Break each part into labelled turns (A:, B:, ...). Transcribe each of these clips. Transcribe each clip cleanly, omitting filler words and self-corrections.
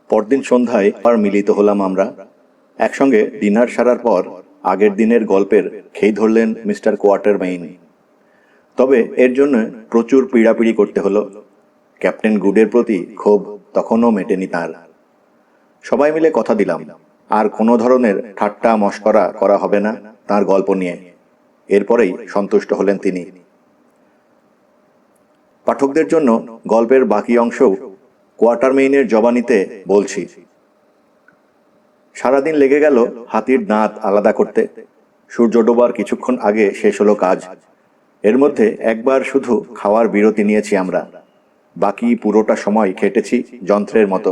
A: পরদিন সন্ধ্যায় আবার মিলিত হলাম আমরা। একসঙ্গে ডিনার সারার পর আগের দিনের গল্পের খেই ধরলেন মিস্টার কোয়ার্টারমেইন। তবে এর জন্য প্রচুর পীড়াপিড়ি করতে হলো। ক্যাপ্টেন গুডের প্রতি ক্ষোভ তখনও মেটেনি তার। সবাই মিলে কথা দিলাম, আর কোনো ধরনের ঠাট্টা মশকরা করা হবে না তার গল্প নিয়ে। এরপরেই সন্তুষ্ট হলেন তিনি। পাঠকদের জন্য গল্পের বাকি অংশও কোয়ার্টারমেইনের জবানিতে বলছি। সারাদিন লেগে গেল হাতির দাঁত আলাদা করতে। সূর্য ডোবার কিছুক্ষণ আগে শেষ হলো কাজ। এর মধ্যে একবার শুধু খাওয়ার বিরতি নিয়েছি আমরা। বাকি পুরোটা সময় খেটেছি যন্ত্রের মতো।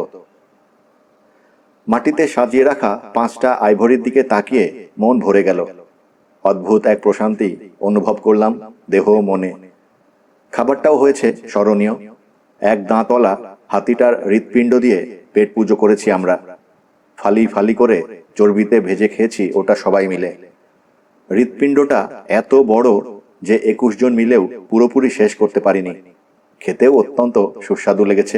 A: মাটিতে সাজিয়ে রাখা 5টা আইভরির দিকে তাকিয়ে মন ভরে গেল। অদ্ভুত এক প্রশান্তি অনুভব করলাম দেহ মনে। খাবারটাও হয়েছে স্মরণীয়। এক দাঁতওয়ালা হাতিটার হৃৎপিণ্ড দিয়ে পেট পুজো করেছি আমরা। ফালি ফালি করে চর্বিতে ভেজে খেয়েছি ওটা সবাই মিলে। হৃৎপিণ্ডটা এত বড় যে 21 জন মিলেও পুরোপুরি শেষ করতে পারিনি। খেতেও অত্যন্ত সুস্বাদু লেগেছে।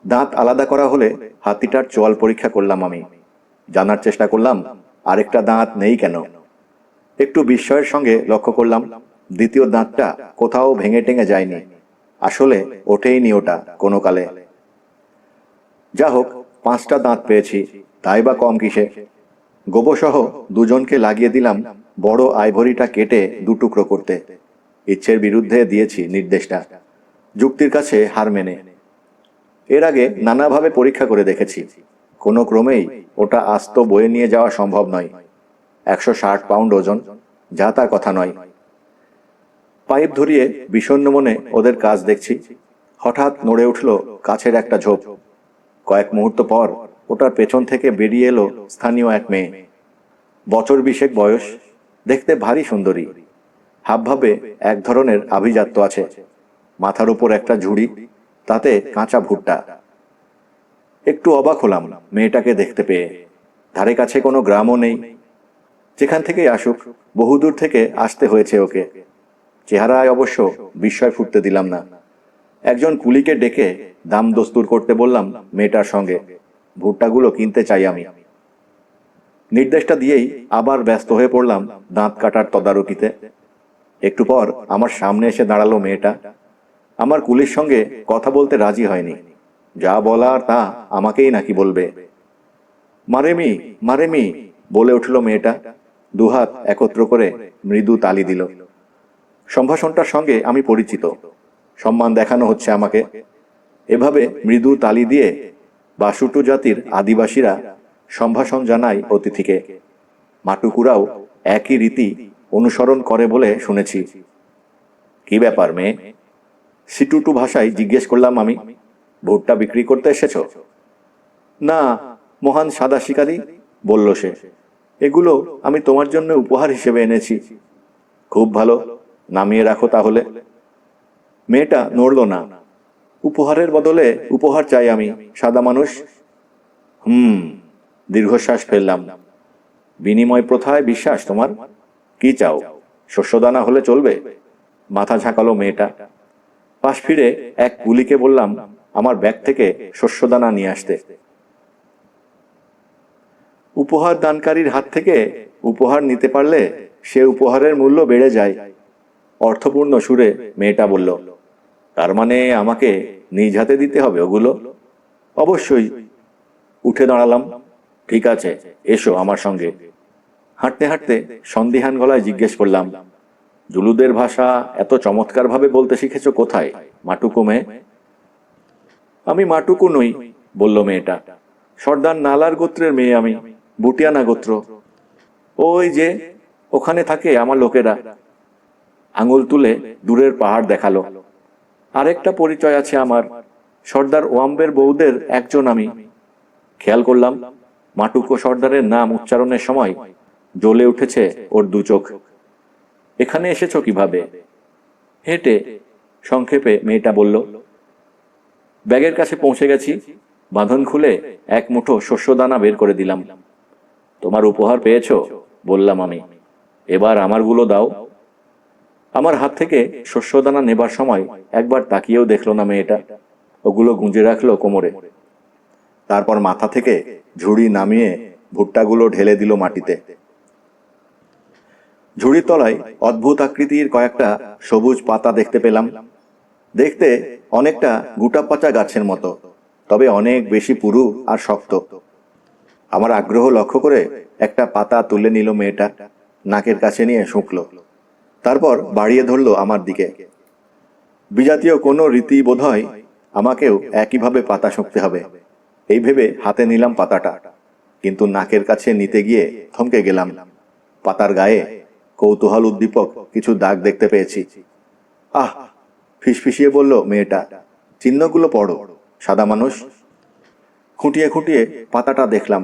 A: দাঁত আলাদা করা হলে হাতিটার চোয়াল পরীক্ষা করলাম আমি। জানার চেষ্টা করলাম আরেকটা দাঁত নেই কেন। একটু বিস্ময়ের সঙ্গে লক্ষ্য করলাম দ্বিতীয় দাঁতটা কোথাও ভেঙে টেঙে যায়নি। আসলে ওঠেইনি ওটা কোনো কালে। যা হোক, 5টা দাঁত পেয়েছি, তাই বা কম কিসে। গোবসহ দুজনকে লাগিয়ে দিলাম বড় আইভরিটা কেটে 2 টুকরো করতে। ইচ্ছের বিরুদ্ধে দিয়েছি নির্দেশটা, যুক্তির কাছে হার মেনে। এর আগে নানাভাবে পরীক্ষা করে দেখেছি, কোনো ক্রমেই ওটা আস্ত বয়ে নিয়ে যাওয়া সম্ভব নয়। 160 পাউন্ড ওজন, যা তার কথা নয়। পাইপ ধরিয়ে বিষণ্ণ মনে ওদের কাজ দেখছি। হঠাৎ নড়ে উঠল কাছের একটা ঝোপ। কয়েক মুহূর্ত পর ওটার পেছন থেকে বেরিয়ে এলো স্থানীয় এক মেয়ে। বছর 20 বয়স, দেখতে ভারী সুন্দরী। হাবভাবে এক ধরনের আভিজাত্য আছে। মাথার উপর একটা ঝুড়ি, তাতে কাঁচা ভুট্টা। একটু অবাক হলাম মেয়েটাকে দেখতে পেয়ে। ধারে কাছে কোনো গ্রামও নেই। যেখান থেকেই আসুক বহুদূর থেকে আসতে হয়েছে ওকে। চেহারায় অবশ্য বিস্ময় ফুটতে দিলাম না। একজন কুলিকে ডেকে দাম দস্তুর করতে বললাম মেয়েটার সঙ্গে। ভুট্টাগুলো কিনতে চাই আমি। নির্দেশটা দিয়েই আবার ব্যস্ত হয়ে পড়লাম দাঁত কাটার তদারকিতে। একটু পর আমার সামনে এসে দাঁড়ালো মেয়েটা। আমার কুলির সঙ্গে কথা বলতে রাজি হয়নি। যা বলার তা আমাকেই নাকি বলবে। মারেমি মারেমি বলে উঠল মেয়েটা। দুহাত একত্র করে মৃদু তালি দিল। সম্ভাষণটার সঙ্গে আমি পরিচিত, সম্মান দেখানো হচ্ছে আমাকে। এভাবে মৃদু তালি দিয়ে বাসুটু জাতির আদিবাসীরা সম্ভাষণ জানায় অতিথিকে। মাটুকুরাও একই রীতি অনুসরণ করে বলে শুনেছি। কি ব্যাপার মেয়ে? সিটুটু ভাষায় জিজ্ঞেস করলাম আমি। ভুট্টা বিক্রি করতে এসেছ? না, মহান সাদা শিকারী, বলল সে। এগুলো আমি তোমার জন্য উপহার হিসেবে এনেছি। খুব ভালো, নামিয়ে রাখো তাহলে। মেয়েটা নড়ল না। উপহারের বদলে উপহার চাই আমি, সাদা মানুষ। দীর্ঘশ্বাস ফেললাম। বিনিময় প্রথায় বিশ্বাস তোমার? কি চাও? শস্যদানা হলে চলবে? মাথা ঝাঁকালো মেয়েটা। পাশ ফিরে এক কুলিকে বললাম আমার ব্যাগ থেকে শস্যদানা নিয়ে আসতে। উপহার দানকারীর হাত থেকে উপহার নিতে পারলে সে উপহারের মূল্য বেড়ে যায়, অর্থপূর্ণ সুরে মেয়েটা বলল। তার মানে আমাকে নিজ হাতে দিতে হবে ওগুলো? অবশ্যই। উঠে দাঁড়ালাম। ঠিক আছে, এসো আমার সঙ্গে। হাঁটতে হাঁটতে সন্দিহান গলায় জিজ্ঞেস করলাম, জুলুদের ভাষা এত চমৎকার ভাবে বলতে শিখেছ কোথায়, মাটুকু মেয়ে? আমি মাটুকু নই, বলল মেয়েটা। সর্দার নালার গোত্রের মেয়ে আমি, বুটিয়ানা গোত্র। ওই যে ওখানে থাকে আমার লোকেরা। আঙুল তুলে দূরের পাহাড় দেখালো। আরেকটা পরিচয় আছে আমার, সর্দার ওয়াম্বের বউদের একজন আমি। খেয়াল করলাম মাটুকু সর্দারের নাম উচ্চারণের সময় জ্বলে উঠেছে ওর 2 চোখ। এখানে এসেছো কিভাবে? হেঁটে, সংক্ষেপে মেয়েটা বলল। ব্যাগের কাছে পৌঁছে গেছি। বাঁধন খুলে এক মুঠো শস্যদানা বের করে দিলাম। তোমার উপহার পেয়েছো, বললাম আমি। এবার আমারগুলো দাও। আমার হাত থেকে শস্যদানা নেবার সময় একবার তাকিয়েও দেখল না মেয়েটা। ওগুলো গুঁজে রাখলো কোমরে। তারপর মাথা থেকে ঝুড়ি নামিয়ে ভুট্টাগুলো ঢেলে দিল মাটিতে। ঝুড়ির তলায় অদ্ভুত আকৃতির কয়েকটা সবুজ পাতা দেখতে পেলাম। দেখতে অনেকটা গুটাপচা গাছের মতো, তবে অনেক বেশি পুরু আর শক্ত। আমার আগ্রহ লক্ষ্য করে একটা পাতা তুলে নিল মেয়েটা, নাকের কাছে নিয়ে শুঁকল, তারপর বাড়িয়ে ধরল আমার দিকে। বিজাতীয় কোনো রীতি বোধহয় আমাকেও একইভাবে পাতা শুঁকতে হবে, এই ভেবে হাতে নিলাম পাতাটা। কিন্তু নাকের কাছে নিতে গিয়ে থমকে গেলাম। পাতার গায়ে কৌতূহল উদ্দীপক কিছু দাগ দেখতে পেয়েছি। আহ, ফিসফিসিয়ে বলল মেয়েটা, চিহ্নগুলো পড়ো, সাদা মানুষ। খুঁটিয়ে খুঁটিয়ে পাতাটা দেখলাম।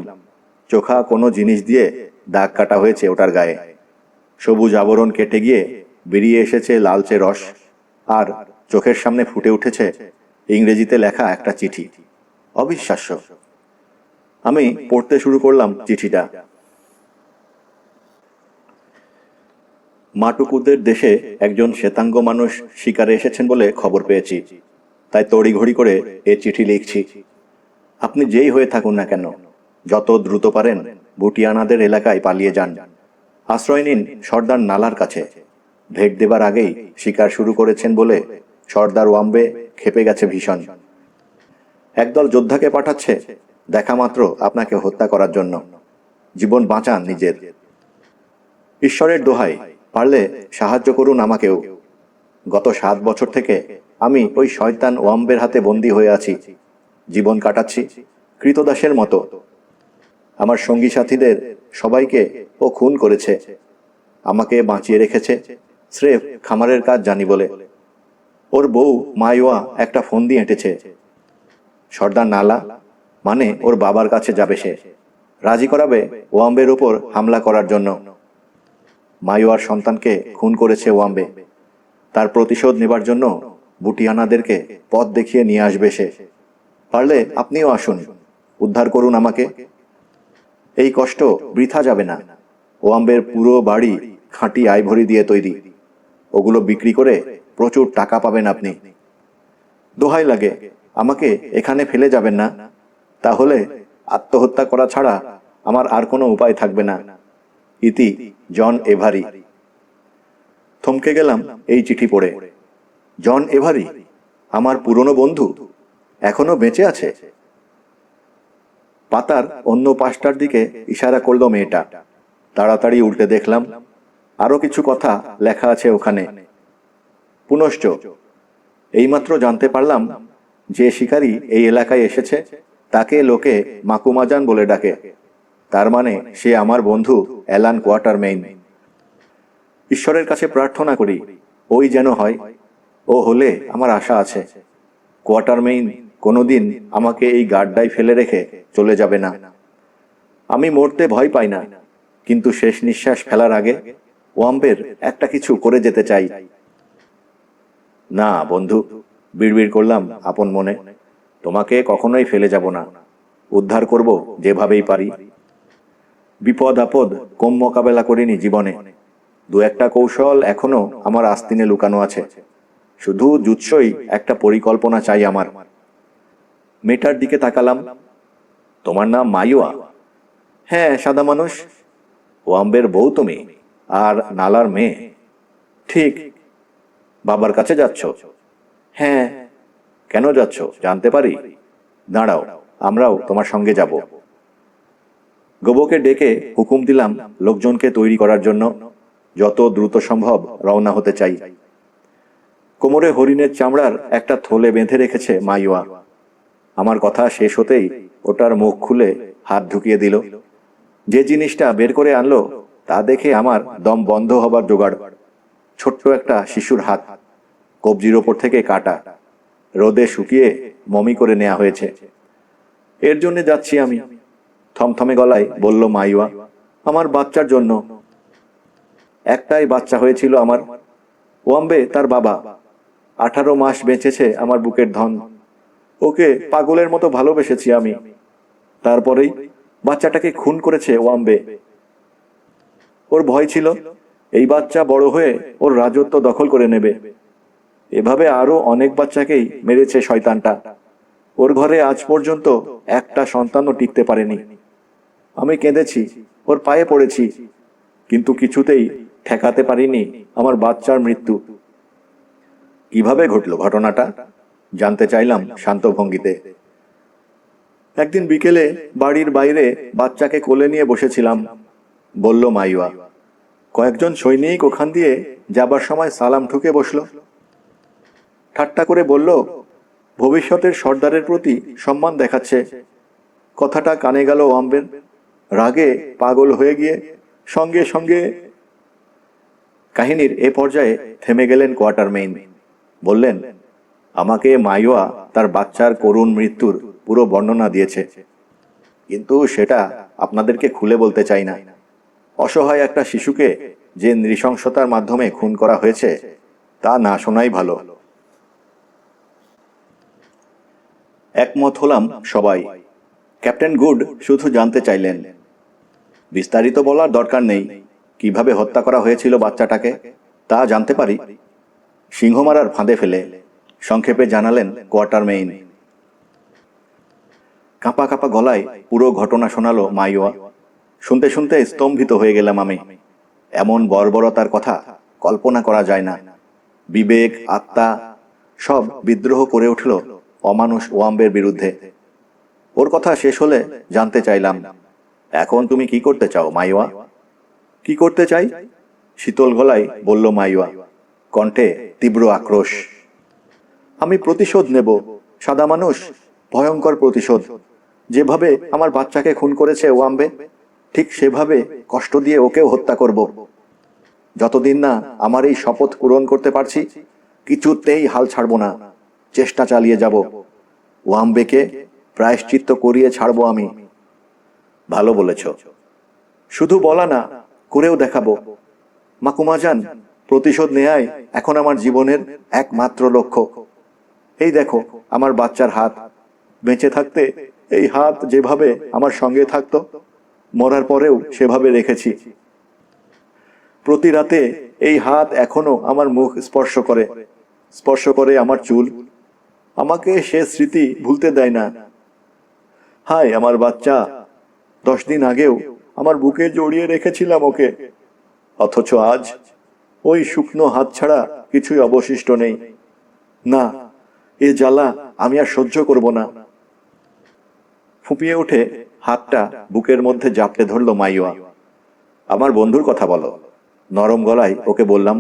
A: চোখা কোনো জিনিস দিয়ে দাগ কাটা হয়েছে ওটার গায়ে। সবুজ আবরণ কেটে গিয়ে বেরিয়ে এসেছে লালচে রস, আর চোখের সামনে ফুটে উঠেছে ইংরেজিতে লেখা একটা চিঠি। অবিশ্বাস্য। আমি পড়তে শুরু করলাম চিঠিটা। মাটুকুদের দেশে একজন শ্বেতাঙ্গ মানুষ শিকারে এসেছেন বলে খবর পেয়েছি, তাই তড়িঘড়ি করে এ চিঠি লিখছি। আপনি যেই হয়ে থাকুন না কেন, যত দ্রুত পারেন বুটিয়ানাদের এলাকায় পালিয়ে যান। আশ্রয় নিন সর্দার নালার কাছে। ভেট দেবার আগেই শিকার শুরু করেছেন বলে সর্দার ওয়াম্বে ক্ষেপে গেছে ভীষণ। একদল যোদ্ধাকে পাঠাচ্ছে দেখা মাত্র আপনাকে হত্যা করার জন্য। জীবন বাঁচান নিজের। ঈশ্বরের দোহাই, পারলে সাহায্য করুন আমাকেও। গত 7 বছর থেকে আমি ওই শয়তান ওয়াম্বের হাতে বন্দী হয়ে আছি। জীবন কাটাচ্ছি কৃতদাসের মতো। আমার সঙ্গী সাথীদের সবাইকে ও খুন করেছে। আমাকে বাঁচিয়ে রেখেছে স্রেফ খামারের কাজ জানি বলে। ওর বউ মাইওয়া একটা ফন্দি এঁটেছে। সর্দার নালা মানে ওর বাবার কাছে যাবে সে, রাজি করাবে ওয়াম্বের উপর হামলা করার জন্য। মাইওয়ার সন্তানকে খুন করেছে ওয়াম্বে, তার প্রতিশোধ নেবার জন্য বুটিয়ানাদেরকে পথ দেখিয়ে নিয়ে আসবে সে। পারলে আপনিও আসুন, উদ্ধার করুন আমাকে। এই কষ্ট বৃথা যাবে না। ওয়াম্বের পুরো বাড়ি খাঁটি আইভরি দিয়ে তৈরি। ওগুলো বিক্রি করে প্রচুর টাকা পাবেন আপনি। দোহাই লাগে, আমাকে এখানে ফেলে যাবেন না। তাহলে আত্মহত্যা করা ছাড়া আমার আর কোনো উপায় থাকবে না। ইতি জন এভারি। থমকে গেলাম এই চিঠি পড়ে। জন এভারি, আমার পুরনো বন্ধু, এখনো বেঁচে আছে। পাতার অন্য পাশটার দিকে ইশারা করলো মেয়েটা। তাড়াতাড়ি উল্টে দেখলাম আরো কিছু কথা লেখা আছে ওখানে। পুনশ্চ এইমাত্র জানতে পারলাম যে শিকারী এই এলাকায় এসেছে তাকে লোকে মাকুমাজান বলে ডাকে। তার মানে সে আমার বন্ধু অ্যালান কোয়াটারমেইন। ঈশ্বরের কাছে প্রার্থনা করি ওই যেন হয়। ও হলে আমার আশা আছে কোয়াটারমেইন কোনোদিন আমাকে এই গাড্ডায় ফেলে রেখে চলে যাবে না। আমি মরতে ভয় পাই না, কিন্তু শেষ নিঃশ্বাস ফেলার আগে ওয়াম্বের একটা কিছু করে যেতে চাই। না বন্ধু, বিড়বিড় করলাম আপন মনে, তোমাকে কখনোই ফেলে যাব না। উদ্ধার করব যেভাবেই পারি। বিপদ আপদ কম মোকাবেলা করিনি জীবনে। 2-1টা কৌশল এখনো আমার আস্তিনে লুকানো আছে। শুধু জুৎসই একটা পরিকল্পনা চাই আমার। মেয়েটার দিকে তাকালাম। তোমার নাম মাইওয়া? হ্যাঁ, সাদা মানুষ। ওয়াম্বের বউ তুমি, আর নালার মেয়ে? ঠিক। বাবার কাছে যাচ্ছ? হ্যাঁ। কেন যাচ্ছ জানতে পারি? দাঁড়াও, আমরাও তোমার সঙ্গে যাব। গোবকে ডেকে হুকুম দিলাম লোকজনকে তৈরি করার জন্য। যত দ্রুত সম্ভব রওনা হতে চাই। কোমরে হরিণের চামড়ার একটা থলে বেঁধে রেখেছে মাইওয়া। আমার কথা শেষ হতেই ওটার মুখ খুলে হাত ঢুকিয়ে দিল। যে জিনিসটা বের করে আনলো তা দেখে আমার দম বন্ধ হবার জোগাড়। ছোট্ট একটা শিশুর হাত, কবজির ওপর থেকে কাটা, রোদে শুকিয়ে মমি করে নেওয়া হয়েছে। এর জন্য যাচ্ছি আমি, থমথমে গলায় বলল মাইওয়া। আমার বাচ্চার জন্য। একটাই বাচ্চা হয়েছিল আমার। ওয়াম্বে তার বাবা। 18 মাস বেঁচেছে আমার বুকের ধন। ওকে পাগলের মতো ভালোবেসেছি আমি। তারপরেই বাচ্চাটাকে খুন করেছে ওয়াম্বে। ওর ভয় ছিল এই বাচ্চা বড় হয়ে ওর রাজত্ব দখল করে নেবে। এভাবে আরো অনেক বাচ্চাকেই মেরেছে শয়তানটা। ওর ঘরে আজ পর্যন্ত একটা সন্তানও টিকতে পারেনি। আমি কেঁদেছি, ওর পায়ে পড়েছি, কিন্তু কিছুতেই ঠেকাতে পারিনি আমার বাচ্চার মৃত্যু। কিভাবে ঘটল ঘটনাটা জানতে চাইলাম শান্ত ভঙ্গিতে। একদিন বিকেলে বাড়ির বাইরে বাচ্চাকে কোলে নিয়ে বসেছিলাম, বলল মাইয়া। কয়েকজন সৈনিক ওখান দিয়ে যাবার সময় সালাম ঠুকে বসল। ঠাট্টা করে বলল, ভবিষ্যতের সর্দারের প্রতি সম্মান দেখাচ্ছে। কথাটা কানে গেল ওয়াম্বের। রাগে পাগল হয়ে গিয়ে সঙ্গে সঙ্গে কাহিনীর এ পর্যায়ে থেমে গেলেন কোয়ার্টারমেইন। বললেন, আমাকে মাইয়া তার বাচ্চার করুণ মৃত্যুর পুরো বর্ণনা দিয়েছে, কিন্তু সেটা আপনাদেরকে খুলে বলতে চাই না। অসহায় একটা শিশুকে যে নৃশংসতার মাধ্যমে খুন করা হয়েছে তা না শোনাই ভালো। একমত হলাম সবাই। ক্যাপ্টেন গুড শুধু জানতে চাইলেন, বিস্তারিত বলার দরকার নেই, কিভাবে হত্যা করা হয়েছিল বাচ্চাটাকে তা জানতে পারি? সিংহ মারার ফাঁদে ফেলে সংক্ষেপে জানালেন কোয়ার্টারমেইন। কাঁপা কাঁপা গলায় পুরো ঘটনা শোনালো মাইয়া। শুনতে শুনতে স্তম্ভিত হয়ে গেলাম আমি। এমন বর্বরতার কথা কল্পনা করা যায় না। বিবেক, আত্মা সব বিদ্রোহ করে উঠল অমানুষ ওয়াম্বের বিরুদ্ধে। ওর কথা শেষ হলে জানতে চাইলাম, এখন তুমি কি করতে চাও মাইয়া? কি করতে চাই? শীতল গলায় বলল মাইয়া, কণ্ঠে তীব্র আক্রোশ। আমি প্রতিশোধ নেব, সাদা মানুষ, ভয়ঙ্কর প্রতিশোধ। যেভাবে আমার বাচ্চাকে খুন করেছে ওয়াম্বে, ঠিক সেভাবে কষ্ট দিয়ে ওকেও হত্যা করব। যতদিন না আমার এই শপথ পূরণ করতে পারছি, কিছুতেই হাল ছাড়ব না। চেষ্টা চালিয়ে যাব। ওয়াম্বেকে প্রায়শ্চিত্ত করিয়ে ছাড়ব আমি। ভালো বলেছ। শুধু বলা না, করেও দেখাবো। মাকুমাজান, প্রতিশোধ নেয়াই এখন আমার জীবনের একমাত্র লক্ষ্য। এই দেখো আমার বাচ্চার হাত। বেঁচে থাকতে এই হাত যেভাবে আমার সঙ্গে থাকতো, মরার পরেও সেভাবে রেখেছি। প্রতি রাতে এই হাত এখনো আমার মুখ স্পর্শ করে আমার চুল। আমাকে সে স্মৃতি ভুলতে দেয় না। হায় আমার বাচ্চা, 10 দিন আগেও আমার বুকে জড়িয়ে রেখেছিলাম ওকে, অথচ আজ ওই শুকনো হাত ছাড়া কিছুই অবশিষ্ট নেই। না, এ জ্বালা আমি আর সহ্য করব না। ফুঁপিয়ে উঠে হাতটা বুকের মধ্যে জাপটে ধরল মাইয়া। আমার বন্ধুর কথা বলো, নরম গলায় ওকে বললাম।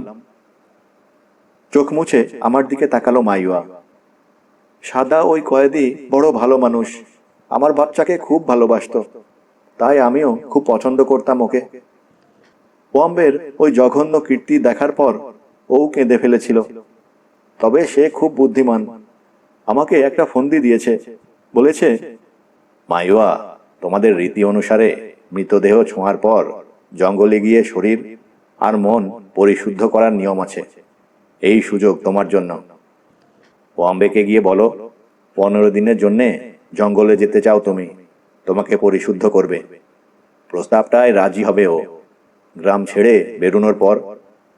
A: চোখ মুছে আমার দিকে তাকালো মাইয়া। সাদা ওই কয়েদি বড় ভালো মানুষ, আমার বাচ্চাকে খুব ভালোবাসতো, তাই আমিও খুব পছন্দ করতাম ওকে। ওয়াম্বের ওই জঘন্য কীর্তি দেখার পর ও কেঁদে ফেলেছিল। তবে সে খুব বুদ্ধিমান। আমাকে একটা ফন্দি দিয়েছে। বলেছে, মাইয়া, তোমাদের রীতি অনুসারে মৃতদেহ ছোঁয়ার পর জঙ্গলে গিয়ে শরীর আর মন পরিশুদ্ধ করার নিয়ম আছে। এই সুযোগ তোমার জন্য। ওয়াম্বেকে গিয়ে বলো, 15 দিনের জন্যে জঙ্গলে যেতে চাও তুমি, তোমাকে পরিশুদ্ধ করবে। প্রস্তাবটায় রাজি হবে ও। গ্রাম ছেড়ে বেরোনোর পর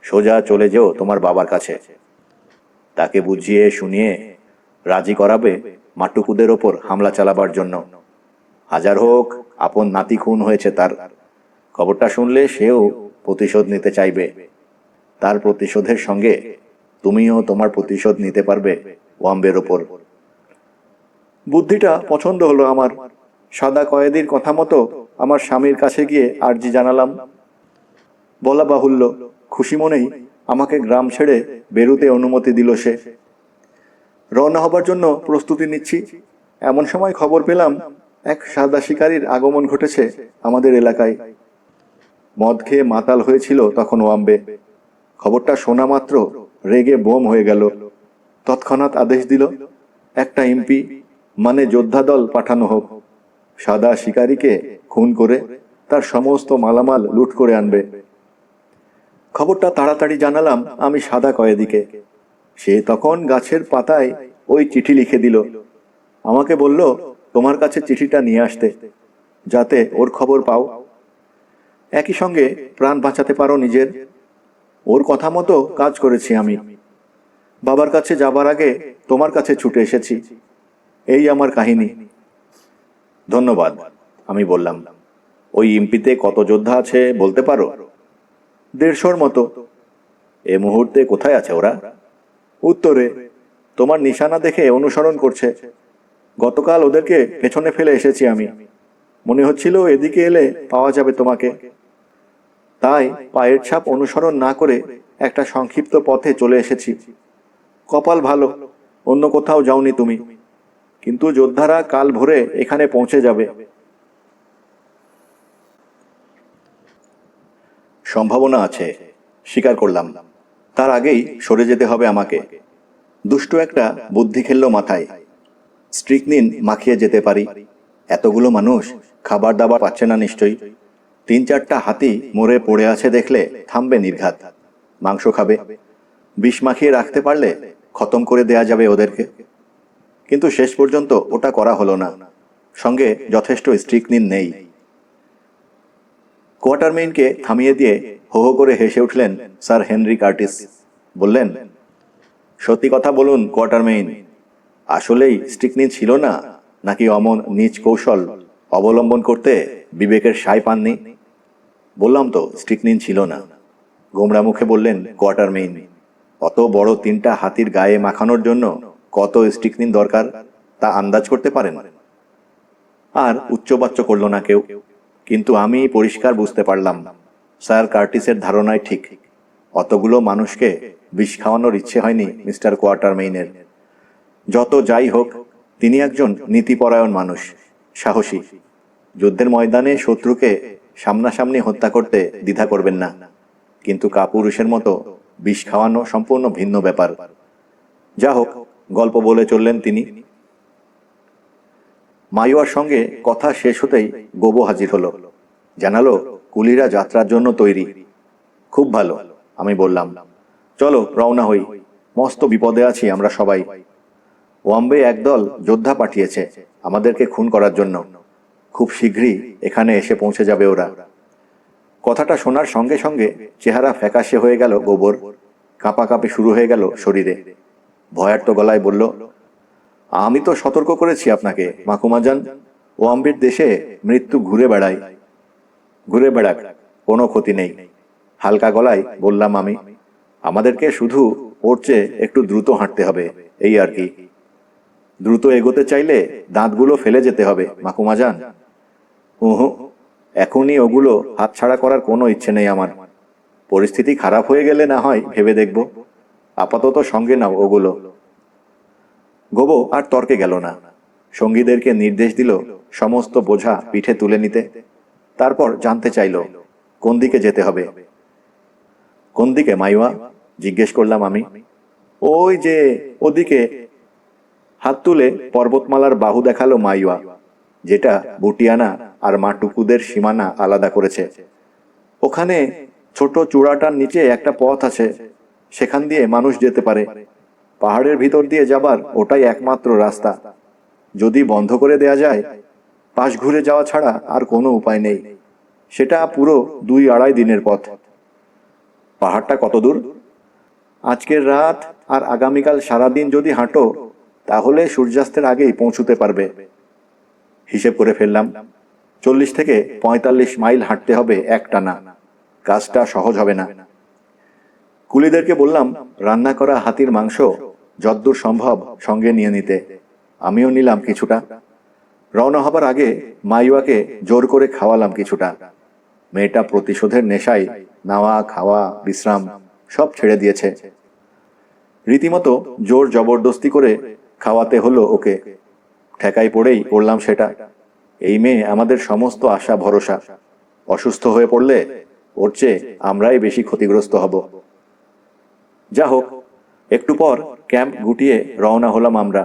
A: সোজা চলে যেও তোমার বাবার কাছে। তাকে বুঝিয়ে শুনিয়ে রাজি করাবে মাটুকুদের ওপর হামলা চালাবার জন্য। হাজার হোক আপন নাতি খুন হয়েছে তার। খবরটা শুনলে সেও প্রতিশোধ নিতে চাইবে। তার প্রতিশোধের সঙ্গে তুমিও তোমার প্রতিশোধ নিতে পারবে ওয়াম্বের ওপর। বুদ্ধিটা পছন্দ হলো আমার। সাদা কয়েদির কথা মতো আমার স্বামীর কাছে গিয়ে আর্জি জানালাম। বলা বাহুল্য, খুশি মনেই আমাকে গ্রাম ছেড়ে বেরুতে অনুমতি দিল সে। রওনা হবার জন্য প্রস্তুতি নিচ্ছি, এমন সময় খবর পেলাম এক সাদা শিকারীর আগমন ঘটেছে আমাদের এলাকায়। মদ খেয়ে মাতাল হয়েছিল তখন ওয়াম্বে। খবরটা শোনা মাত্র রেগে বোম হয়ে গেল। তৎক্ষণাৎ আদেশ দিল, একটা এমপি মানে যোদ্ধা দল পাঠানো হোক। সাদা শিকারীকে খুন করে তার সমস্ত মালামাল লুট করে আনবে। খবরটা তাড়াতাড়ি জানালাম আমি সাদা কয়েদিকে। সে তখন গাছের পাতায় ওই চিঠি লিখে দিল। আমাকে বলল, তোমার কাছে চিঠিটা নিয়ে আসতে, যাতে ওর খবর পাও। একই সঙ্গে প্রাণ বাঁচাতে পারো নিজের। ওর কথা মতো কাজ করেছি আমি। বাবার কাছে যাবার আগে তোমার কাছে ছুটে এসেছি। এই আমার কাহিনী। ধন্যবাদ, আমি বললাম। ওই ইম্পিতে কত যোদ্ধা আছে বলতে পারো? 150-র মতো। এ মুহূর্তে কোথায় আছে ওরা? উত্তরে। তোমার নিশানা দেখে অনুসরণ করছে। গতকাল ওদেরকে পেছনে ফেলে এসেছি আমি। মনে হচ্ছিল এদিকে এলে পাওয়া যাবে তোমাকে। তাই পায়ের ছাপ অনুসরণ না করে একটা সংক্ষিপ্ত পথে চলে এসেছি। কপাল ভালো, অন্য কোথাও যাওনি তুমি। কিন্তু যোদ্ধারা কাল ভোরে এখানে পৌঁছে যাবে। সম্ভাবনা আছে, স্বীকার করলাম। তার আগেই সরে যেতে হবে আমাকে। দুষ্টু একটা বুদ্ধি খেললো মাথায়। স্ট্রিকনিন মাখিয়ে যেতে পারি। এতগুলো মানুষ খাবার দাবার পাচ্ছে না নিশ্চয়ই। 3-4টা হাতি মরে পড়ে আছে দেখলে থামবে নির্ঘাত। মাংস খাবে। বিষ মাখিয়ে রাখতে পারলে খতম করে দেয়া যাবে ওদেরকে। কিন্তু শেষ পর্যন্ত ওটা করা হলো না। সঙ্গে যথেষ্ট স্ট্রিকনিন নেই। কোয়ার্টারমেইনকে থামিয়ে দিয়ে হো হো করে হেসে উঠলেন স্যার হেনরি কার্টিস। বললেন, সত্যি কথা বলুন কোয়ার্টারমেইন, আসলেই স্ট্রিকনিন ছিল না, নাকি অমন নিজ কৌশল অবলম্বন করতে বিবেকের সায় পাননি? বললাম তো স্ট্রিকনিন ছিল না, গোমরা মুখে বললেন কোয়ার্টারমেইন। অত বড় 3টা হাতির গায়ে মাখানোর জন্য কত স্ট্রিকনিন দরকার তা আন্দাজ করতে পারেন? আর উচ্চবাচ্য করল না কেউ। কিন্তু আমি পরিষ্কার বুঝতে পারলাম স্যার কার্টিসের ধারণাই ঠিক। অতগুলো মানুষকে বিষ খাওয়ানোর ইচ্ছে হয়নি মিস্টার কোয়ার্টারমেইনের। যত যাই হোক, তিনি একজন নীতিপরায়ণ মানুষ, সাহসী। যুদ্ধের ময়দানে শত্রুকে সামনাসামনি হত্যা করতে দ্বিধা করবেন না, কিন্তু কাপুরুষের মতো বিষ খাওয়ানো সম্পূর্ণ ভিন্ন ব্যাপার। যা হোক, গল্প বলে চললেন তিনি। মাইওয়ার সঙ্গে কথা শেষ হতেই গোবো হাজির হলো। জানালো কুলিরা যাত্রার জন্য তৈরি। খুব ভালো, আমি বললাম। চলো রওনা হই, মস্ত বিপদে আছি আমরা সবাই। ওয়াম্বে একদল যোদ্ধা পাঠিয়েছে আমাদেরকে খুন করার জন্য। খুব শীঘ্রই এখানে এসে পৌঁছে যাবে ওরা। কথাটা শোনার সঙ্গে সঙ্গে চেহারা ফ্যাকাশে হয়ে গেল গোবর। কাঁপাকাঁপি শুরু হয়ে গেল শরীরে। ভয়ার্ত গলায় বলল, আমি তো সতর্ক করেছি আপনাকে মাকুমাজান, ওয়াম্বির দেশে মৃত্যু ঘুরে বেড়ায়। ঘুরে বেড়াক, কোনো ক্ষতি নেই, হালকা গলায় বললাম আমি। আমাদেরকে শুধু ওর চেয়ে একটু দ্রুত হাঁটতে হবে, এই আর কি। দ্রুত এগোতে চাইলে দাঁতগুলো ফেলে যেতে হবে মাকুমাজান। উহু, এখনই ওগুলো হাতছাড়া করার কোনো ইচ্ছে নেই আমার। পরিস্থিতি খারাপ হয়ে গেলে না হয় ভেবে দেখব। আপাতত সঙ্গে নাও ওগুলো। গোবো আর তর্কে গেল না। সঙ্গীদেরকে নির্দেশ দিল সমস্ত বোঝা পিঠে তুলে নিতে। তারপর জানতে চাইল কোন দিকে যেতে হবে। কোন দিকে মাইওয়া? জিজ্ঞেস করলাম আমি। ওই যে ওদিকে। হাত তুলে পর্বতমালার বাহু দেখালো মাইওয়া, যেটা বুটিয়ানা আর মাটুকুদের সীমানা আলাদা করেছে। ওখানে ছোট চূড়াটার নিচে একটা পথ আছে, সেখান দিয়ে মানুষ যেতে পারে। পাহাড়ের ভিতর দিয়ে যাবার ওটাই একমাত্র রাস্তা। যদি বন্ধ করে দেয়া যায়, পাশ ঘুরে যাওয়া ছাড়া আর কোনো উপায় নেই। সেটা পুরো 2-2.5 দিনের পথ। পাহাড়টা কত দূর? আজকের রাত আর আগামীকাল সারাদিন যদি হাঁটো, তাহলে সূর্যাস্তের আগেই পৌঁছতে পারবে। হিসেব করে ফেললাম, 40 থেকে 45 মাইল হাঁটতে হবে একটানা। কাজটা সহজ হবে না। কুলিদেরকে বললাম রান্না করা হাতির মাংস যদ্দূর সম্ভব সঙ্গে নিয়ে নিতে। আমিও নিলাম কিছুটা। রওনা হবার আগে মাইওয়াকে জোর করে খাওয়ালাম কিছুটা। মেয়েটা প্রতিশোধের নেশায় নাওয়া খাওয়া বিশ্রাম সব ছেড়ে দিয়েছে। রীতিমতো জোর জবরদস্তি করে খাওয়াতে হলো ওকে। ঠেকাই পড়েই করলাম সেটা। এই মেয়ে আমাদের সমস্ত আশা ভরসা। অসুস্থ হয়ে পড়লে ওর চেয়ে আমরাই বেশি ক্ষতিগ্রস্ত হব। যা হোক, একটু পর ক্যাম্প গুটিয়ে রওনা হলাম আমরা।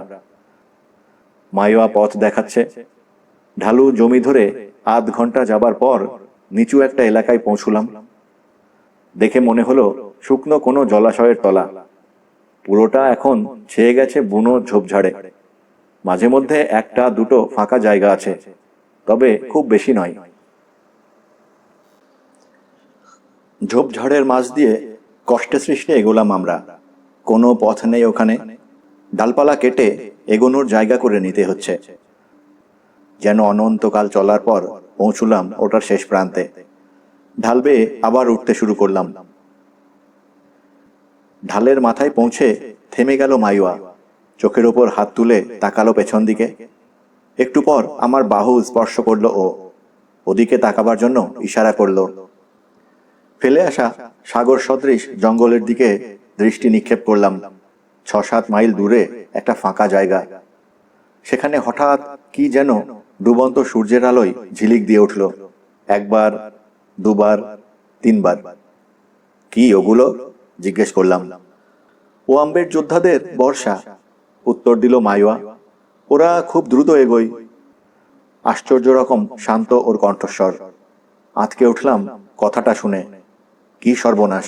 A: মাইওয়া পথ দেখাচ্ছে। ঢালু জমি ধরে আধ ঘন্টা যাবার পর নিচু একটা এলাকায় পৌঁছলাম। দেখে মনে হলো শুকনো কোনো জলাশয়ের তলা। পুরোটা এখন ছেয়ে গেছে বুনো ঝোপঝাড়ে। মাঝে মধ্যে একটা দুটো ফাঁকা জায়গা আছে, তবে খুব বেশি নয়। ঝোপঝাড়ের মাঝ দিয়ে কষ্টে সৃষ্টে এগোলাম আমরা। কোনো পথ নেই ওখানে। ডালপালা কেটে এগোনোর জায়গা করে নিতে হচ্ছে। যেন অনন্তকাল চলার পর পৌঁছলাম ওটার শেষ প্রান্তে। ঢাল বেয়ে আবার উঠতে শুরু করলাম। ঢালের মাথায় পৌঁছে থেমে গেল মাইওয়া। চোখের ওপর হাত তুলে তাকালো পেছন দিকে। একটু পর আমার বাহু স্পর্শ করলো ও। ওদিকে তাকাবার জন্য ইশারা করলো। ফেলে আসা সাগর সদৃশ জঙ্গলের দিকে দৃষ্টি নিক্ষেপ করলাম। 6-7 মাইল দূরে একটা ফাঁকা জায়গা। সেখানে হঠাৎ কি যেন ডুবন্ত সূর্যের আলোয় ঝিলিক দিয়ে উঠল। একবার, দুবার, 3 বার। কি ওগুলো? জিজ্ঞেস করলাম। ওয়াম্বের যোদ্ধাদের বর্ষা, উত্তর দিল মাইওয়া। ওরা খুব দ্রুত এগোয়। আশ্চর্য রকম শান্ত ওর কণ্ঠস্বর। আঁতকে উঠলাম কথাটা শুনে। কি সর্বনাশ!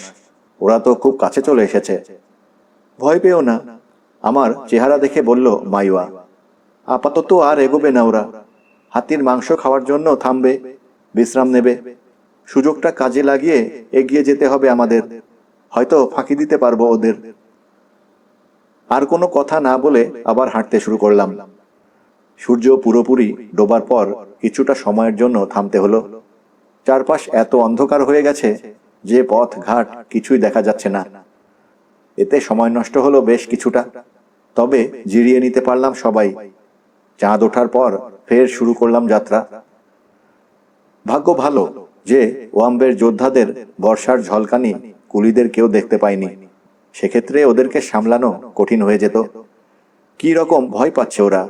A: ওরা তো খুব কাছে চলে এসেছে। ভয় পেও না, আমার চেহারা দেখে বলল মাইওয়া। আপাতত আর এগোবে না ওরা। হাতির মাংস খাওয়ার জন্য থামবে, বিশ্রাম নেবে। সুযোগটা কাজে লাগিয়ে এগিয়ে যেতে হবে আমাদের। হয়তো ফাঁকি দিতে পারবো ওদের। আর কোনো কথা না বলে আবার হাঁটতে শুরু করলাম। সূর্য পুরোপুরি ডোবার পর কিছুটা সময়ের জন্য থামতে হলো। চারপাশ এত অন্ধকার হয়ে গেছে যে পথ ঘাট কিছুই দেখা যাচ্ছে না। এতে সময় নষ্ট হলো বেশ কিছুটা, তবে জিরিয়ে নিতে পারলাম সবাই। চাঁদ ওঠার পর ফের শুরু করলাম যাত্রা। ভাগ্য ভালো যে ওয়াম্বের যোদ্ধাদের বর্ষার ঝলকানি কুলিদের কেউ দেখতে পায়নি। সেক্ষেত্রে ওদেরকে সামলানো কঠিন হয়ে যেত। কি রকম ভয় পাচ্ছে ওরা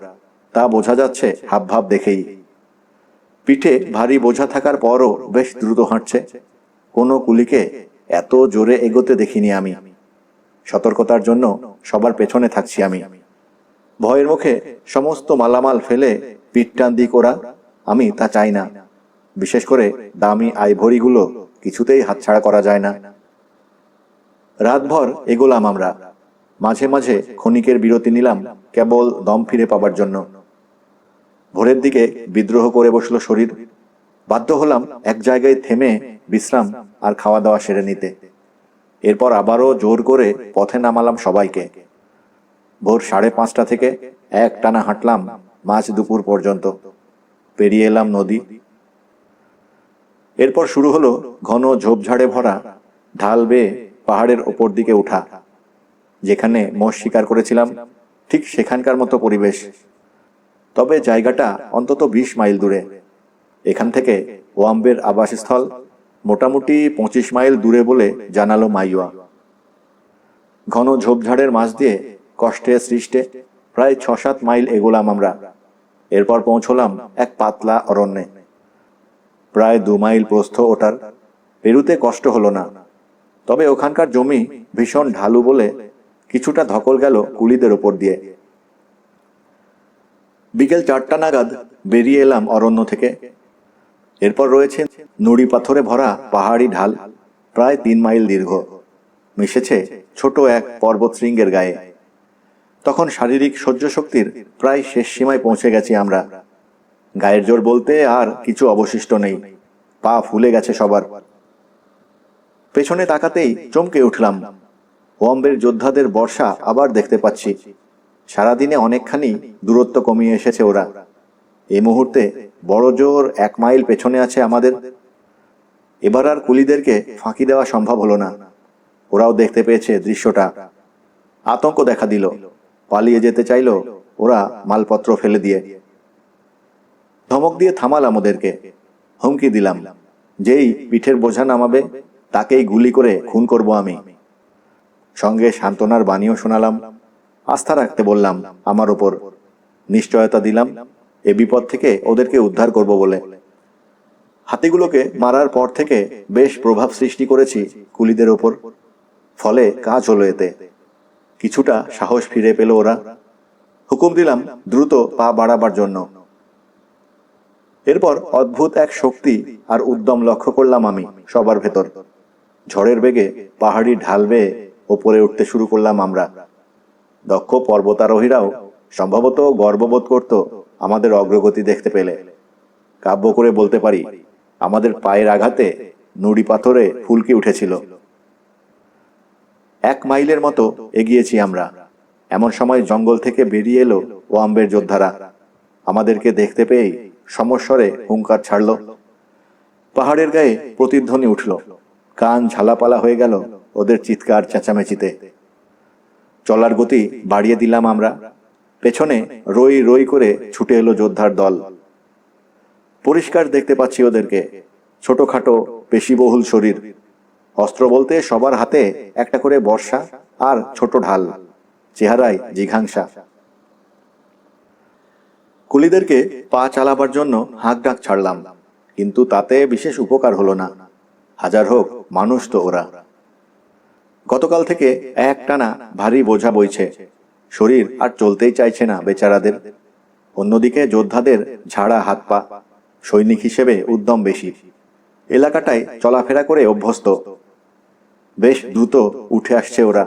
A: তা বোঝা যাচ্ছে হাবভাব দেখেই। পিঠে ভারী বোঝা থাকার পরও বেশ দ্রুত হাঁটছে। কোনো কুলিকে এত জোরে এগোতে দেখিনি আমি। সতর্কতার জন্য সবার পেছনে থাকছি আমি। ভয়ের মুখে সমস্ত মালামাল ফেলে পিঠ টান দিক ওরা, আমি তা চাই না। বিশেষ করে দামি আইভরিগুলো কিছুতেই হাতছাড়া করা যায় না। রাতভর এগোলাম আমরা। মাঝে মাঝে ক্ষণিকের বিরতি নিলাম কেবল দম ফিরে পাবার জন্য। ভোরের দিকে বিদ্রোহ করে বসলো শরীর। বাধ্য হলাম এক জায়গায় থেমে বিশ্রাম আর খাওয়া দাওয়া সেরে নিতে। এরপর আবারও জোর করে পথে নামালাম সবাইকে। ভোর 5:30 থেকে এক টানা হাঁটলাম মাঝ দুপুর পর্যন্ত। পেরিয়ে এলাম নদী। এরপর শুরু হলো ঘন ঝোপঝাড়ে ভরা ঢাল বেয়ে পাহাড়ের ওপর দিকে উঠা। যেখানে মোষ শিকার করেছিলাম ঠিক সেখানকার মতো পরিবেশ, তবে জায়গাটা অন্তত 20 মাইল দূরে। এখান থেকে ওয়াম্বের আবাসস্থল মোটামুটি 25 মাইল দূরে বলে জানালো মাইওয়া। ঘন ঝোপঝাড়ের মাঝ দিয়ে কষ্টে সৃষ্টে প্রায় 6-7 মাইল এগোলাম আমরা। এরপর পৌঁছলাম এক পাতলা অরণ্যে। প্রায় 2 মাইল প্রস্থ ওটার। পেরুতে কষ্ট হলো না, তবে ওখানকার জমি ভীষণ ঢালু বলে কিছুটা ধকল গেল কুলিদের ওপর দিয়ে। বিকেল 4টা নাগাদ বেরিয়ে এলাম অরণ্য থেকে। এরপর রয়েছে নুড়ি পাথরে ভরা পাহাড়ি ঢাল, প্রায় 3 মাইল দীর্ঘ, মিশেছে ছোট এক পর্বত শৃঙ্গের গায়ে। তখন শারীরিক সহ্য শক্তির প্রায় শেষ সীমায় পৌঁছে গেছি আমরা। গায়ের জোর বলতে আর কিছু অবশিষ্ট নেই। পা ফুলে গেছে সবার। পেছনে তাকাতেই চমকে উঠলাম। ওয়াম্বের যোদ্ধাদের বর্ষা আবার দেখতে পাচ্ছি। সারাদিনে অনেকখানি দূরত্ব কমিয়ে এসেছে ওরা। এই মুহূর্তে বড় জোর 1 মাইল পেছনে আছে আমাদের। এবার আর কুলিদেরকে ফাঁকি দেওয়া সম্ভব হলো না। ওরাও দেখতে পেয়েছে দৃশ্যটা। আতঙ্ক দেখা দিল। পালিয়ে যেতে চাইল ওরা মালপত্র ফেলে দিয়ে। ধমক দিয়ে থামালাম ওদেরকে। হুমকি দিলাম, যেই পিঠের বোঝা নামাবে তাকেই গুলি করে খুন করব আমি। সঙ্গে সান্ত্বনার বাণীও শোনালাম। আস্থা রাখতে বললাম আমার ওপর। নিশ্চয়তা দিলাম এ বিপদ থেকে ওদেরকে উদ্ধার করব বলে। হাতিগুলোকে মারার পর থেকে বেশ প্রভাব সৃষ্টি করেছি কুলিদের ওপর। ফলে কাজ হলো এতে। কিছুটা সাহস ফিরে পেল ওরা। হুকুম দিলাম দ্রুত পা বাড়াবার জন্য। এরপর অদ্ভুত এক শক্তি আর উদ্যম লক্ষ্য করলাম আমি সবার ভেতর। ঝড়ের বেগে পাহাড়ি ঢাল বেয়ে ওপরে উঠতে শুরু করলাম আমরা। দক্ষ পর্বতারোহীরাও সম্ভবত গর্ববোধ করত আমাদের অগ্রগতি দেখতে পেলে। কাব্য করে বলতে পারি, আমাদের পায়ের আঘাতে নুড়ি পাথরে ফুলকি উঠেছিল। 1 মাইলের মতো এগিয়েছি আমরা। এমন সময় জঙ্গল থেকে বেরিয়ে এলো ওয়াম্বের যোদ্ধারা। আমাদেরকে দেখতে পেয়েই সমস্বরে হুঙ্কার ছাড়ল। পাহাড়ের গায়ে প্রতিধ্বনি উঠল, কান ঝালাপালা হয়ে গেল ওদের চিৎকার চেঁচামেচিতে। চলার গতি বাড়িয়ে দিলাম আমরা। পেছনে রই রই করে ছুটে এলো যোদ্ধার দল। পরিষ্কার দেখতে পাচ্ছি ওদেরকে, ছোটখাটো পেশিবহুল শরীর। অস্ত্র বলতে সবার হাতে একটা করে বর্শা আর ছোট ঢাল, চেহারায় জিঘাংসা। কুলিদেরকে পা চালাবার জন্য হাঁক ডাক ছাড়লাম, কিন্তু তাতে বিশেষ উপকার হলো না। হাজার হোক মানুষ তো ওরা। গতকাল থেকে একটানা ভারী বোঝা বইছে, শরীর আর চলতেই চাইছে না বেচারাদের। অন্যদিকে যোদ্ধাদের ঝাড়া হাত পা, সৈনিক হিসেবে উদ্যম বেশি। এলাকাটায় চলাফেরা করে অভ্যস্ত। বেশ দ্রুত উঠে আসছে ওরা।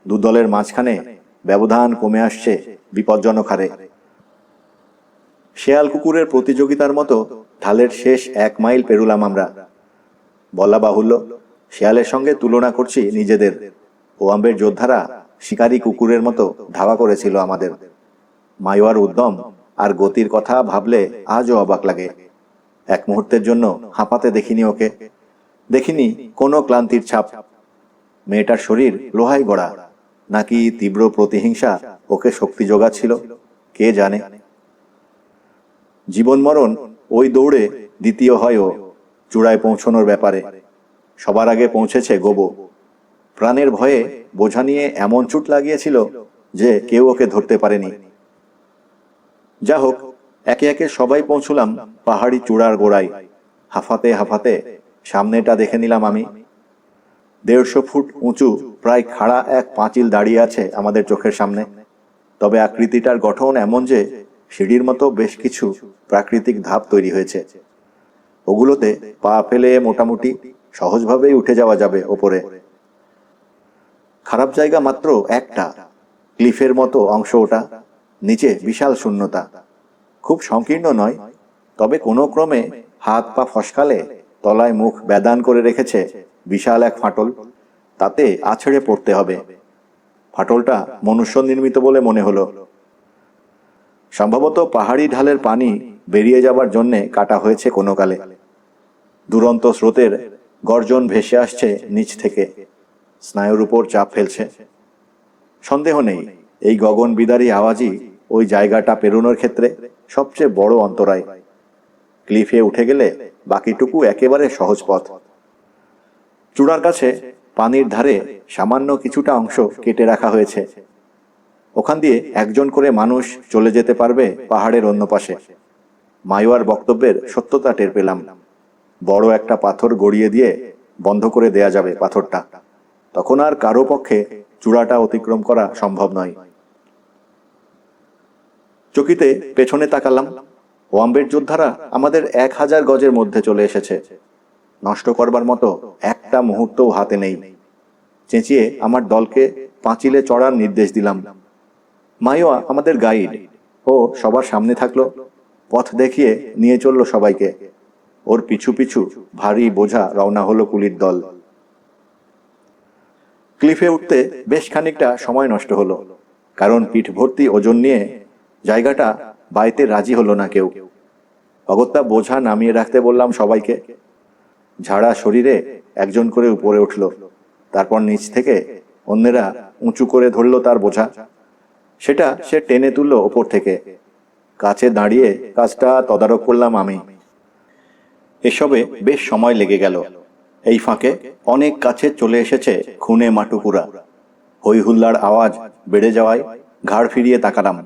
A: দুদলের মাঝখানে ব্যবধান কমে আসছে বিপজ্জনক হারে। শেয়াল কুকুরের প্রতিযোগিতার মতো ঢালের শেষ 1 মাইল পেরুলাম আমরা। বলা বাহুল্য, শেয়ালের সঙ্গে তুলনা করছি নিজেদের। ওয়াম্বের যোদ্ধারা শিকারী কুকুরের মতো ধাওয়া করেছিল আমাদের। মায়োয়ার উদ্যম আর গতির কথা ভাবলে আজও অবাক লাগে। এক মুহূর্তের জন্য হাঁপাতে দেখিনি ওকে, দেখিনি কোনো ক্লান্তির ছাপ। মেয়েটার শরীর লোহায় গড়া, নাকি তীব্র প্রতিহিংসা ওকে শক্তি যোগাচ্ছিল, কে জানে। জীবন মরণ ওই দৌড়ে দ্বিতীয় হয় ও, চূড়ায় পৌঁছনোর ব্যাপারে। সবার আগে পৌঁছেছে গোবো। প্রাণের ভয়ে বোঝা নিয়ে এমন চুট লাগিয়েছিল যে কেউ ওকে ধরতে পারেনি। যা হোক, একে একে সবাই পৌঁছলাম পাহাড়ি চূড়ার গোড়ায়। হাঁফাতে হাঁফাতে সামনেটা দেখে নিলাম আমি। 150 ফুট উঁচু প্রায় খাড়া এক পাঁচিল দাঁড়িয়ে আছে আমাদের চোখের সামনে। তবে আকৃতিটার গঠন এমন যে সিঁড়ির মতো বেশ কিছু প্রাকৃতিক ধাপ তৈরি হয়েছে। ওগুলোতে পা ফেলে মোটামুটি সহজভাবেই উঠে যাওয়া যাবে ওপরে। খারাপ জায়গা মাত্র একটা, ক্লিফের মতো অংশ ওটা। নিচে বিশাল শূন্যতা। খুব সংকীর্ণ নয়, তবে কোনো ক্রমে হাত পা ফসকালে তলায় মুখ বেদান করে রেখেছে বিশাল এক ফাটল। তাতে আছড়ে পড়তে হবে। ফাটলটা মনুষ্য নির্মিত বলে মনে হলো। সম্ভবত পাহাড়ি ঢালের পানি বেরিয়ে যাবার জন্যে কাটা হয়েছে কোনো কালে। দুরন্ত স্রোতের গর্জন ভেসে আসছে নিচ থেকে, স্নায়ুর উপর চাপ ফেলছে। সন্দেহ নেই এই গগন বিদারী আওয়াজই ওই জায়গাটা পেরোনোর ক্ষেত্রে সবচেয়ে বড় অন্তরায়। ক্লিফে উঠে গেলে বাকিটুকু একেবারে সহজ পথ। চূড়ার কাছে পানির ধারে সামান্য কিছুটা অংশ কেটে রাখা হয়েছে। ওখান দিয়ে একজন করে মানুষ চলে যেতে পারবে পাহাড়ের অন্য পাশে। মায়োয়ার বক্তব্যের সত্যতা টের পেলাম। বড় একটা পাথর গড়িয়ে দিয়ে বন্ধ করে দেয়া যাবে পাথরটা। তখন আর কারো পক্ষে চূড়াটা অতিক্রম করা সম্ভব নয়। চকিতে পেছনে তাকালাম। ওয়াম্বের যোদ্ধারা আমাদের 1000 গজের মধ্যে চলে এসেছে। নষ্ট করবার মতো একটা মুহূর্তও হাতে নেই। চেঁচিয়ে আমার দলকে পাঁচিলে চড়ার নির্দেশ দিলাম। মায়োয়া আমাদের গাইড, ও সবার সামনে থাকলো, পথ দেখিয়ে নিয়ে চলল সবাইকে। ওর পিছু পিছু ভারী বোঝা রওনা হলো কুলির দল। ক্লিফে উঠতে বেশ খানিকটা সময় নষ্ট হলো, কারণ পিঠ ভর্তি ওজন নিয়ে জায়গাটা বাইতে রাজি হলো না কেউ। অগত্যা বোঝা নামিয়ে রাখতে বললাম সবাইকে। ঝাড়া শরীরে একজন করে উপরে উঠল, তারপর নিচ থেকে অন্যেরা উঁচু করে ধরল তার বোঝা। সেটা সে টেনে তুলল ওপর থেকে। কাছে দাঁড়িয়ে কাজটা তদারক করলাম আমি। এসবে বেশ সময় লেগে গেল। এই ফাঁকে অনেক কাছে চলে এসেছে খুনে মাটুকুরা। হই হুল্লার আওয়াজ বেড়ে যাওয়ায় ঘাড় ফিরিয়ে তাকালাম।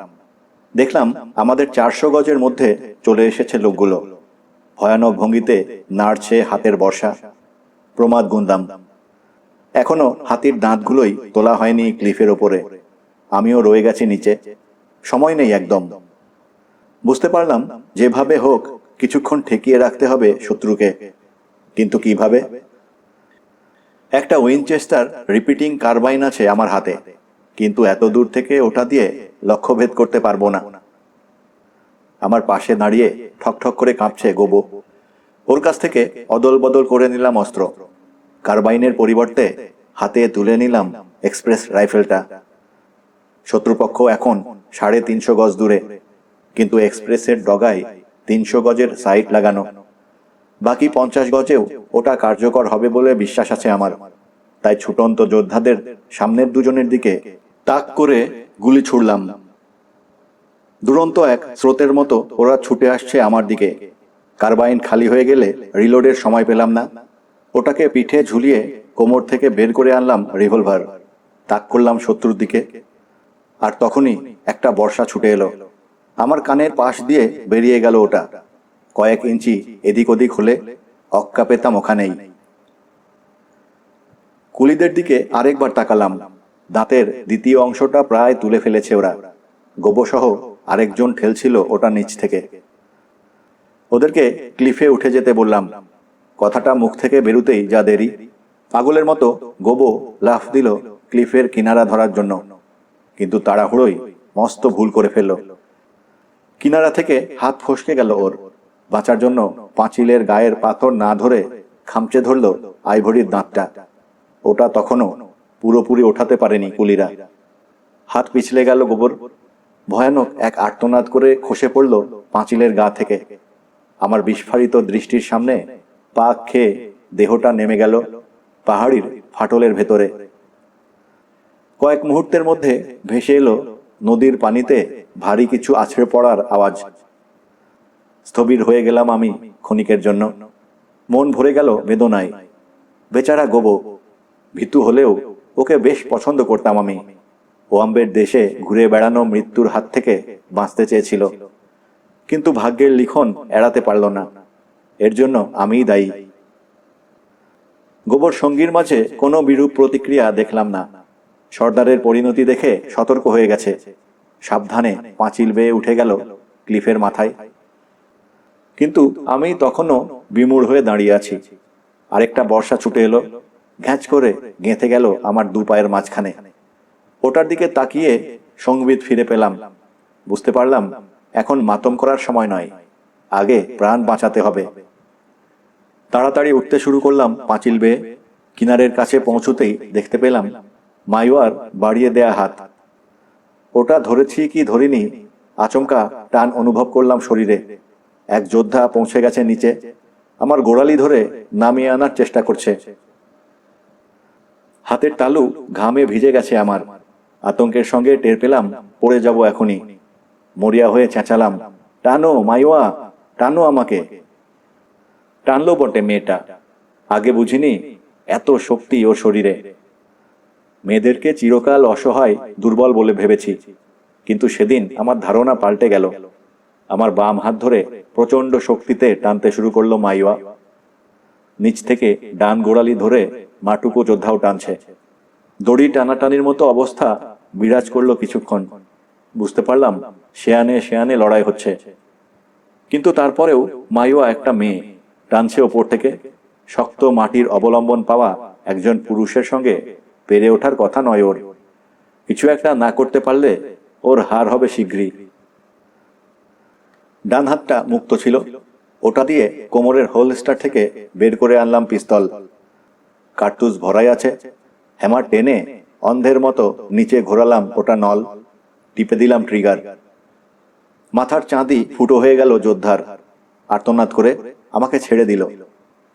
A: দেখলাম আমাদের 400 গজের মধ্যে চলে এসেছে লোকগুলো। ভয়ানক ভঙ্গিতে নাড়ছে হাতের বর্ষা। প্রমাদ গুনলাম। এখনো হাতির দাঁতগুলোই তোলা হয়নি ক্লিফের ওপরে। আমিও রয়ে গেছি নিচে। সময় নেই একদম। বুঝতে পারলাম যেভাবে হোক কিছুক্ষণ ঠেকিয়ে রাখতে হবে শত্রুকে, কিন্তু কিভাবে? একটা উইনচেস্টার রিপিটিং কার্বাইন আছে আমার হাতে, কিন্তু এত দূর থেকে ওটা দিয়ে লক্ষ্যভেদ করতে পারবো না। আমার পাশে দাঁড়িয়ে ঠকঠক করে কাঁপছে গোবো। ওর কাছ থেকে অদল বদল করে নিলাম অস্ত্র। কার্বাইনের পরিবর্তে হাতে তুলে নিলাম এক্সপ্রেস রাইফেলটা। শত্রুপক্ষ এখন 350 গজ দূরে, কিন্তু এক্সপ্রেসের ডগায় 300 গজের সাইট লাগানো। বাকি 50 গজেও ওটা কার্যকর হবে বলে বিশ্বাস আছে আমার। তাই ছুটন্ত যোদ্ধাদের সামনের দুজনের দিকে তাক করে গুলি ছুড়লাম। দুরন্ত এক স্রোতের মতো ওরা ছুটে আসছে আমার দিকে। কার্বাইন খালি হয়ে গেলে রিলোডের সময় পেলাম না। ওটাকে পিঠে ঝুলিয়ে কোমর থেকে বের করে আনলাম রিভলভার, তাক করলাম শত্রুর দিকে। আর তখনই একটা বর্ষা ছুটে এলো। আমার কানের পাশ দিয়ে বেরিয়ে গেল ওটা। কয়েক ইঞ্চি এদিক ওদিক হলে অক্কা পেতাম ওখানেই। কুলিদের দিকে আরেকবার তাকালাম। দাঁতের দ্বিতীয় অংশটা প্রায় তুলে ফেলেছে ওরা। গোবসহ আরেকজন ঠেলছিল ওটা নিচ থেকে। ওদেরকে ক্লিফে উঠে যেতে বললাম। কথাটা মুখ থেকে বেরুতেই যা দেরি। পাগলের মতো গোবো লাফ দিল ক্লিফের কিনারা ধরার জন্য, কিন্তু তাড়াহুড়োই মস্ত ভুল করে ফেলল। কিনারা থেকে হাত ফসকে গেল ওর। বাঁচার জন্য পাঁচিলের গায়ের পাথর না ধরে খামচে ধরল আইভরির দাঁতটা। ওটা তখনও পুরোপুরি ওঠাতে পারেনি কুলিরা। হাত পিছলে গেল গোবর। ভয়ানক এক আর্তনাদ করে খসে পড়ল পাঁচিলের গা থেকে। আমার বিস্ফারিত দৃষ্টির সামনে পাক খেয়ে দেহটা নেমে গেল পাহাড়ির ফাটলের ভেতরে। কয়েক মুহূর্তের মধ্যে ভেসে এলো নদীর পানিতে ভারী কিছু আছড়ে পড়ার আওয়াজ। স্থবির হয়ে গেলাম আমি ক্ষণিকের জন্য। মন ভরে গেল বেদনায়। বেচারা গোবো, ভীতু হলেও ওকে বেশ পছন্দ করতাম আমি। ওয়াম্বের দেশে ঘুরে বেড়ানো মৃত্যুর হাত থেকে বাঁচতে চেয়েছিল, কিন্তু ভাগ্যের লিখন এড়াতে পারল না। এর জন্য আমিই দায়ী। গোবর সঙ্গীর মাঝে কোনো বিরূপ প্রতিক্রিয়া দেখলাম না। সর্দারের পরিণতি দেখে সতর্ক হয়ে গেছে। সাবধানে পাঁচিল বেয়ে উঠে গেল ক্লিফের মাথায়। কিন্তু আমি তখনও বিমূঢ় হয়ে দাঁড়িয়ে আছি। আরেকটা বর্ষা ছুটে এলো, ঘ্যাঁচ করে গেঁথে গেল আমার দু পায়ের মাঝখানে। ওটার দিকে তাকিয়ে সংবিত ফিরে পেলাম। বুঝতে পারলাম এখন মাতম করার সময় নয়, আগে প্রাণ বাঁচাতে হবে। তাড়াতাড়ি উঠতে শুরু করলাম পাঁচিল বেয়ে। কিনারের কাছে পৌঁছতেই দেখতে পেলাম মাইওয়ার বাড়িয়ে দেয়া হাত। ওটা ধরেছি কি ধরিনি আচমকা টান অনুভব করলাম শরীরে। এক যোদ্ধা পৌঁছে গেছে নিচে, আমার গোড়ালি ধরে নামিয়ে আনার চেষ্টা করছে। হাতের তালু ঘামে ভিজে গেছে আমার। আতঙ্কের সঙ্গে টের পেলাম পড়ে যাব এখনই। মরিয়া হয়ে চেঁচালাম, টানো মাইওয়া, টানো আমাকে। টানলো বটে মেয়েটা। আগে বুঝিনি এত শক্তি ওর শরীরে। মেয়েদেরকে চিরকাল অসহায় দুর্বল বলে ভেবেছি, কিন্তু সেদিন আমার ধারণা পাল্টে গেল। আমার বাম হাত ধরে প্রচন্ড শক্তিতে টানতে শুরু করলো মাইওয়া। নিচ থেকে ডান গোড়ালি ধরে মাটুকু যোদ্ধাও টানছে। দড়ি টানাটানির মতো অবস্থা বিরাজ করলো কিছুক্ষণ। বুঝতে পারলাম শেয়ানে শেয়ানে লড়াই হচ্ছে। কিন্তু তারপরেও মাইওয়া একটা মেয়ে, টানছে ওপর থেকে। শক্ত মাটির অবলম্বন পাওয়া একজন পুরুষের সঙ্গে পেরে ওঠার কথা নয় ওর। কিছু একটা না করতে পারলে ওর হার হবে শীঘ্রই। ডান হাতটা মুক্ত ছিল। ওটা দিয়ে কোমরের হোলস্টার থেকে বের করে আনলাম পিস্তল। কার্তুজ ভরাই আছে। হ্যামার টেনে অন্ধের মতো নিচে ঘোরালাম ওটা নল, টিপে দিলাম ট্রিগার। মাথার চাঁদি ফুটো হয়ে গেল যোদ্ধার। আর্তনাদ করে আমাকে ছেড়ে দিল।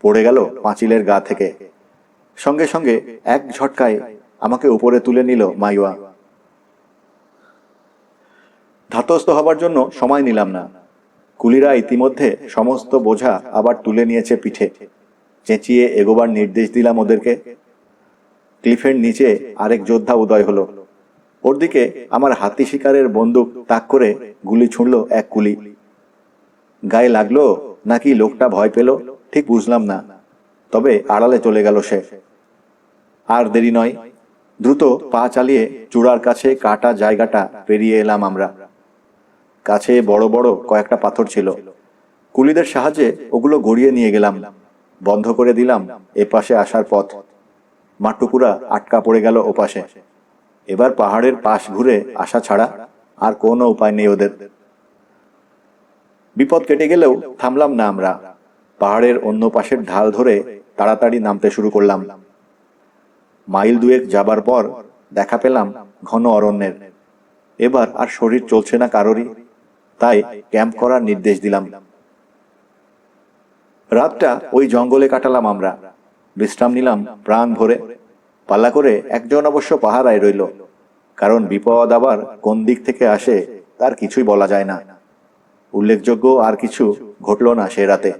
A: পড়ে গেল পাঁচিলের গা থেকে। সঙ্গে সঙ্গে এক ঝটকায় আমাকে উপরে তুলে নিল মাইওয়া। ধাতস্থ হবার জন্য সময় নিলাম না। কুলিরা ইতিমধ্যে সমস্ত বোঝা আবার তুলে নিয়েছে পিঠে। চেঁচিয়ে এগোবার নির্দেশ দিলাম ওদেরকে। ক্লিফের নিচে আরেক যোদ্ধা উদয় হলো। ওর দিকে আমার হাতি শিকারের বন্দুক তাক করে গুলি ছুঁড়ল এক কুলি। গায়ে লাগলো নাকি লোকটা ভয় পেল ঠিক বুঝলাম না, তবে আড়ালে চলে গেল সে। আর দেরি নয়, দ্রুত পা চালিয়ে চূড়ার কাছে কাটা জায়গাটা পেরিয়ে এলাম আমরা। কাছে বড় বড় কয়েকটা পাথর ছিল। কুলিদের সাহায্যে ওগুলো গড়িয়ে নিয়ে গেলাম। বন্ধ করে দিলাম এপাশে আসার পথ। মাটুকুরা আটকা পড়ে গেল ওপাশে। এবার পাহাড়ের পাশ ঘুরে আসা ছাড়া আর কোনো উপায় নেই ওদের। বিপদ কেটে গেলেও থামলাম না আমরা। পাহাড়ের অন্য পাশের ঢাল ধরে তাড়াতাড়ি নামতে শুরু করলাম। মাইল দুয়েক যাবার পর দেখা পেলাম ঘন অরণ্যের। এবার আর শরীর চলছে না কারোরই, তাই ক্যাম্প করার নির্দেশ দিলাম। রাতটা ওই জঙ্গলে কাটালাম আমরা। বিশ্রাম নিলাম প্রাণ ভরে। পাল্লা করে একজন অবশ্য পাহারায় রইল, কারণ বিপদ আবার কোন দিক থেকে আসে তার কিছুই বলা যায় না। উল্লেখযোগ্য আর কিছু ঘটল না সে রাতে।